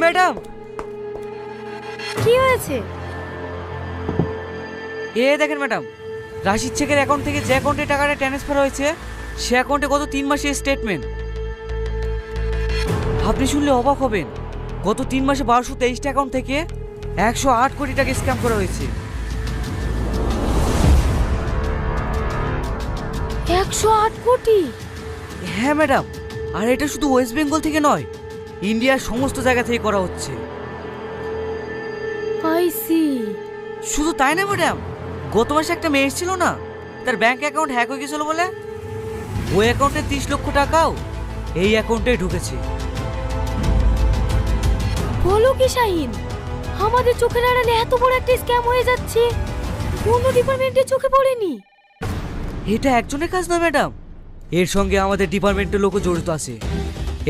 Madam, কি হয়েছে? দেখেন ম্যাডাম, রাশিদ শেখের অ্যাকাউন্ট থেকে যে অ্যাকাউন্টে টাকাটা ট্রান্সফার হয়েছে সে অ্যাকাউন্টে গত 3 মাসের স্টেটমেন্ট। আপনি শুনলে অবাক হবেন, গত 3 মাসে 1223টা অ্যাকাউন্ট থেকে 108 কোটি টাকা স্ক্যাম করা হয়েছে। 108 কোটি? হ্যাঁ ম্যাডাম, আর এটা শুধু ওয়েস্ট বেঙ্গল থেকে নয়, ইন্ডিয়ার সমস্ত জায়গা থেকে করা হচ্ছে। I see. শুধু তাই না ম্যাডাম, গত মাসে একটা মেয়ে ছিল না, তার ব্যাংক অ্যাকাউন্ট হ্যাক হয়ে গেছিল বলে ওই অ্যাকাউন্টে 30 লক্ষ টাকাও এই অ্যাকাউন্টে ঢুকেছে। বলো কি শাহিন, আমাদের চোখের আড়ালে এত বড় একটা স্ক্যাম হয়ে যাচ্ছে, কোন ডিপার্টমেন্টে চোখে পড়েনি? এটা একজনের কাজ নয় ম্যাডাম, এর সঙ্গে আমাদের ডিপার্টমেন্টের লোকও জড়িত আছে।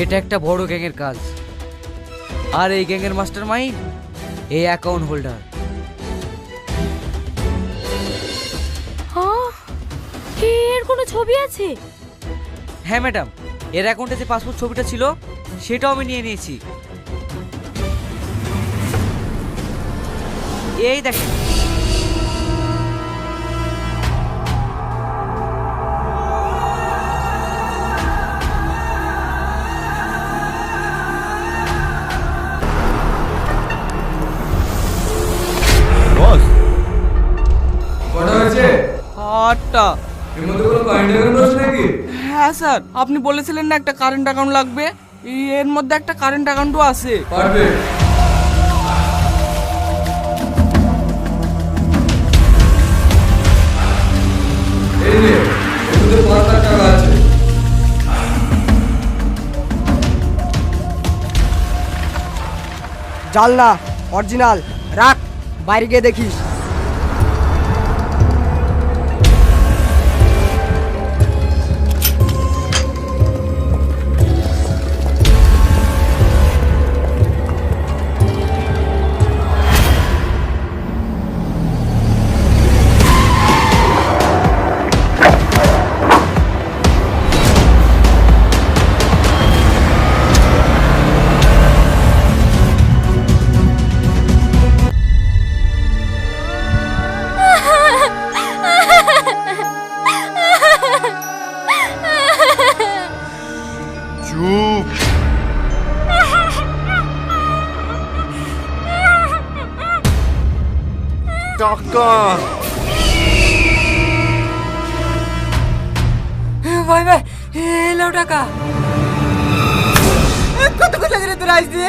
এটা একটা বড় গ্যাংয়ের কাজ, আর এই গ্যাংয়ের মাস্টার মাইন্ড এই অ্যাকাউন্ট হোল্ডার। হ্যাঁ, এর কোনো ছবি আছে? হ্যাঁ ম্যাডাম, এর অ্যাকাউন্টে যে পাসপোর্ট ছবিটা ছিল সেটাও আমি নিয়ে নিয়েছি। এই দেখেন। বস, কটা হয়েছে? 8টা। এর মধ্যে কোনো কারেন্ট অ্যাকাউন্ট আছে নাকি? হ্যাঁ স্যার, আপনি বলেছিলেন না একটা কারেন্ট অ্যাকাউন্ট লাগবে, এর মধ্যে একটা কারেন্ট অ্যাকাউন্টও আছে। পারফেক্ট। এই নে, এর মধ্যে 5 লাখ টাকা আছে। জাল না, অরিজিনাল। রাখ, বাইরে গিয়ে দেখিস। চুপ। টাকা ভাই ভাই, এলো টাকা। কতক্ষণ লাগে রে তোর আসতে?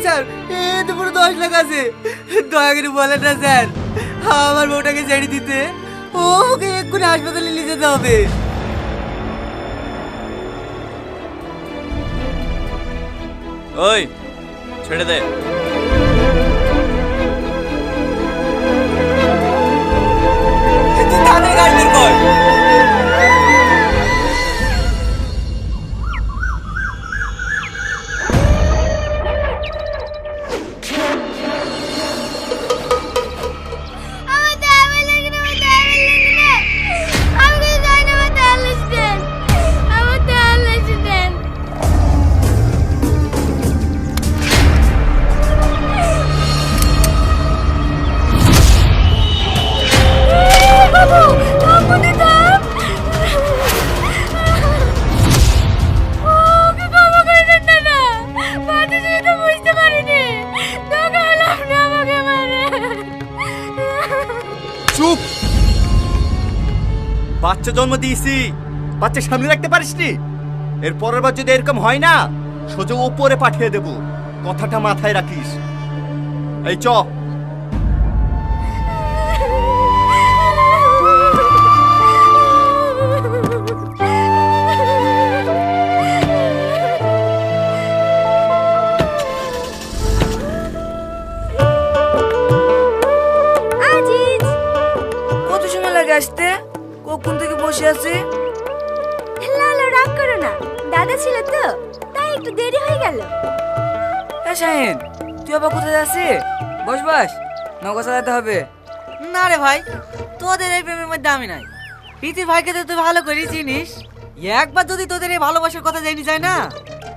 স্যার, এ তো পুরো 10 লাখ আছে। দয়া করে বলেন না স্যার, আমার বউটাকে ছেড়ে দিতে। ওকে এক্ষুনি হাসপাতালে নিয়ে যেতে হবে। ওই, ছেড়ে দে। তাদের গাড়ি বের কর। চুপ। বাচ্চা জন্ম দিয়েছি, বাচ্চা সামনে রাখতে পারিসনি? এর পরের বার যদি এরকম হয় না, সোজা উপরে পাঠিয়ে দেব। কথাটা মাথায় রাখিস। এই চ। কত সময় লাগে আসতে? কখন থেকে বসে আছি? লালা, রাগ করো না, দাদা ছিল তো তাই একটু দেরি হয়ে গেল। শাহিন, তুই আবার কোথায় যাচ্ছিস? বস বস, নৌকা চালাতে হবে। না রে ভাই, তোদের এই প্রেমের মধ্যে আমি নাই। প্রীতি ভাইকে তো তুই ভালো করে চিনিস, একবার যদি তোদের এই ভালোবাসার কথা জেনে যায় না,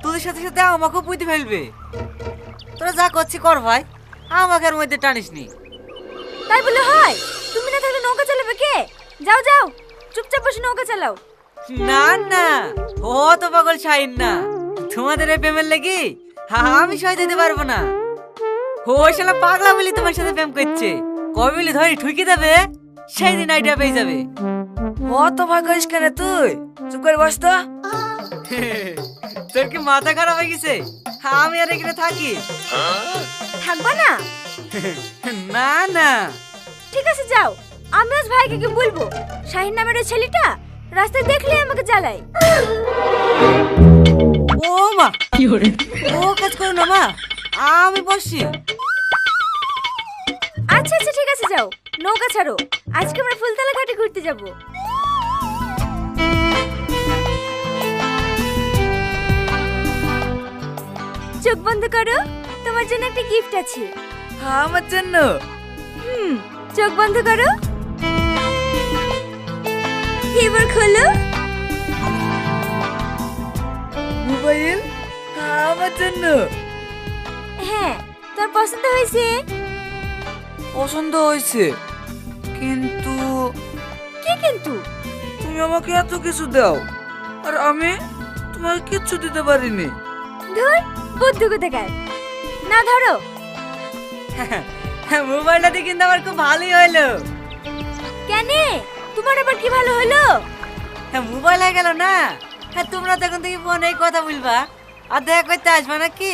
তোদের সাথে সাথে আমাকেও পুঁতে ফেলবে। তোরা যা করছি কর ভাই, আমাকে এর মধ্যে টানিস নি। তাই বলে হয়? তুমি না থাকলে নৌকা চালাবে কে? যাও যাও, চুপচাপ বসে নৌকা চালাও। না না, ও তো পাগল শাহিন না। তোমাদের এই প্রেমের লেগে আমি সহায় দিতে পারবো না। ও শালা পাগলা বলি তোমার সাথে প্রেম করছে। কবে বলি ধরি ঠুকি দেবে, সেই দিন আইডিয়া পেয়ে যাবে। ও তো ভয় করিস কেন তুই? চুপ করে বস তো। তোর কি মাথা খারাপ হয়ে গেছে? আমি আর এখানে থাকি? থাকবা না? না না। ঠিক আছে যাও, আমি আজ ভাইকে কি বলবো শাহিন নামের ওই ছেলেটা রাস্তায় দেখলে আমাকে জ্বালায়। ও মা, ও কাজ করো না মা, আমি বসছি। আচ্ছা আচ্ছা ঠিক আছে যাও, নৌকা ছাড়ো। আজকে আমরা ফুলতলা ঘাটে ঘুরতে যাব। চোখ বন্ধ করো, তোমার জন্য একটা গিফট আছে। আমার জন্য? চোখ বন্ধ করো, এবার খোলো। মোবাইল আমার জন্য? হ্যাঁ, তোর পছন্দ হয়েছে? পছন্দ হয়েছে, কিন্তু কি কিন্তু? তুমি আমাকে এত কিছু দাও আর আমি তোমাকে কিচ্ছু দিতে পারিনি। ধুর, বুদ্ধু কোথাকার। না ধরো। মোবাইলটা দিয়ে কিন্তু আমার খুব ভালোই হলো। কেন, তোমার আবার কি ভালো হলো? মোবাইল হয়ে গেল না, তোমরা তখন থেকে ফোনে কথা বলবা আর দেখা করতে আসবা নাকি?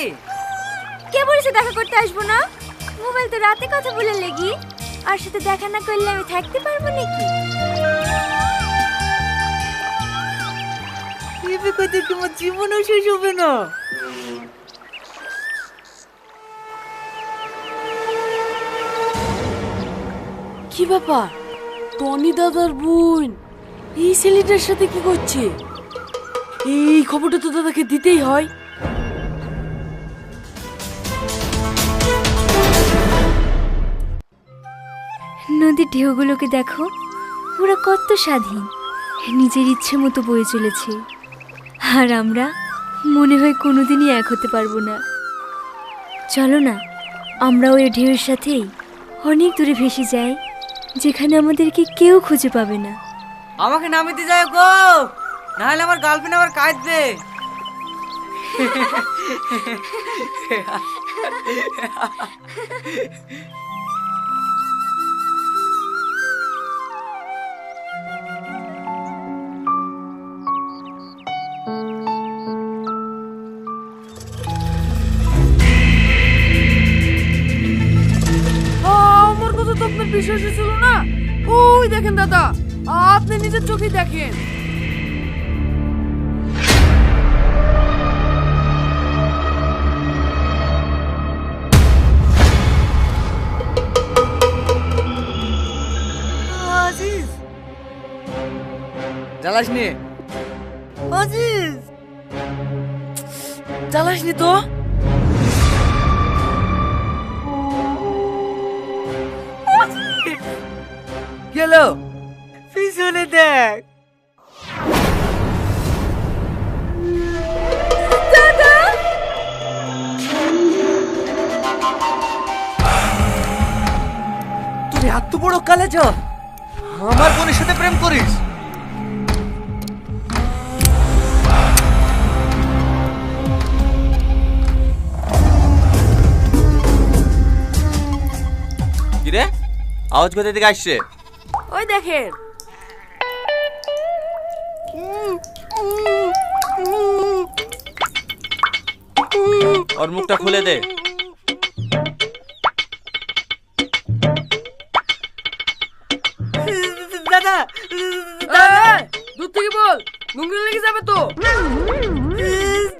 কে বলেছে দেখা করতে আসবো না? মোবাইল তো রাতে কথা বলে লেগি, আর সাথে দেখা না করলে আমি থাকতে পারবো নাকি? এবে কত কি আমার জীবনও শেষ হবে না। কি ব্যাপার, টনি দাদার বোন এই ছেলেটার সাথে কি করছে? এই খবরটা তো দাদাকে দিতেই হয়। নদীর ঢেউগুলোকে দেখো, ওরা কত স্বাধীন, নিজের ইচ্ছে মতো বয়ে চলেছে। আর আমরা মনে হয় কোনোদিনই এক হতে পারবো না। চলো না, আমরা ওই ঢেউয়ের সাথেই অনেক দূরে ভেসে যাই, যেখানে আমাদেরকে কেউ খুঁজে পাবে না। আমাকে নামিতে যায় গো, নাহলে আমার গার্লফ্রেন্ড আবার কাঁদবে। আমার কথা তো আপনার বিশ্বাস ছিল না। ওই দেখেন দাদা, আপনি নিজের চোখে দেখেন। আজিজ, জ্বালাসনি? আজিজ, জ্বালাসনি তো? গেল, পিছনে দেখ। তুই এত বড় কালেজ আমার বোনের সাথে প্রেম করিস? কিরে, আওয়াজ কোথা থেকে আসছে? ওই দেখেন। ওর মুখটা খুলে দে। দাদা, দূর থেকে বল, নোংরা লেগে যাবে তো।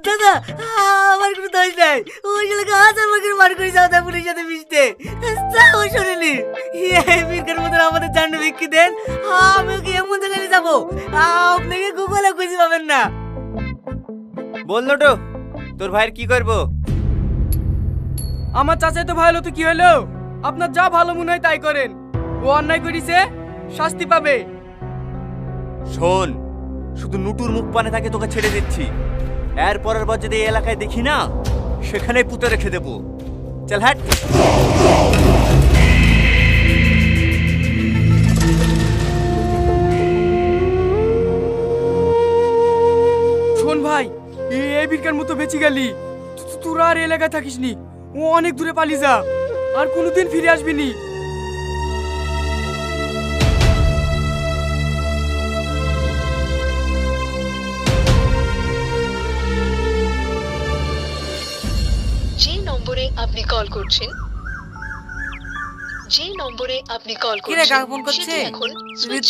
দাদা, আমার কোনো দোষ নাই। ওই ছেলেকে হাজার করে মার করে যাও পুলিশের সাথে মিশতে, তাও শোনেনি। মির্কার মতন আমাদের জান্ড বিক্রি দেন, আমি ওকে এমন জায়গায় যাবো আপনাকে গুগলে খুঁজে পাবেন না। বললো তো তোর ভাইয়ের কি করবো? আমার চাচাই তো ভাই হলো তো কি হলো? আপনার যা ভালো মনে হয় তাই করেন। ও অন্যায় করেছে, শাস্তি পাবে। শোন, শুধু নুটুর মুখ পানে থাকে তোকে ছেড়ে দিচ্ছি। এর পরের বার যদি এই এলাকায় দেখি না, সেখানেই পুঁতে রেখে দেবো। চল হাট। শোন ভাই, এই বিরকার মতো বেঁচে গেলি, তোরা আর এলাকায় থাকিস নি, ও অনেক দূরে পালিয়ে যা, আর কোনোদিন ফিরে আসবি নি। যে নম্বরে আপনি কল করছেন, যে নম্বরে আপনি কল কিরে, করছেন কাকা ফোন করছে? সেটি এখন সুইচ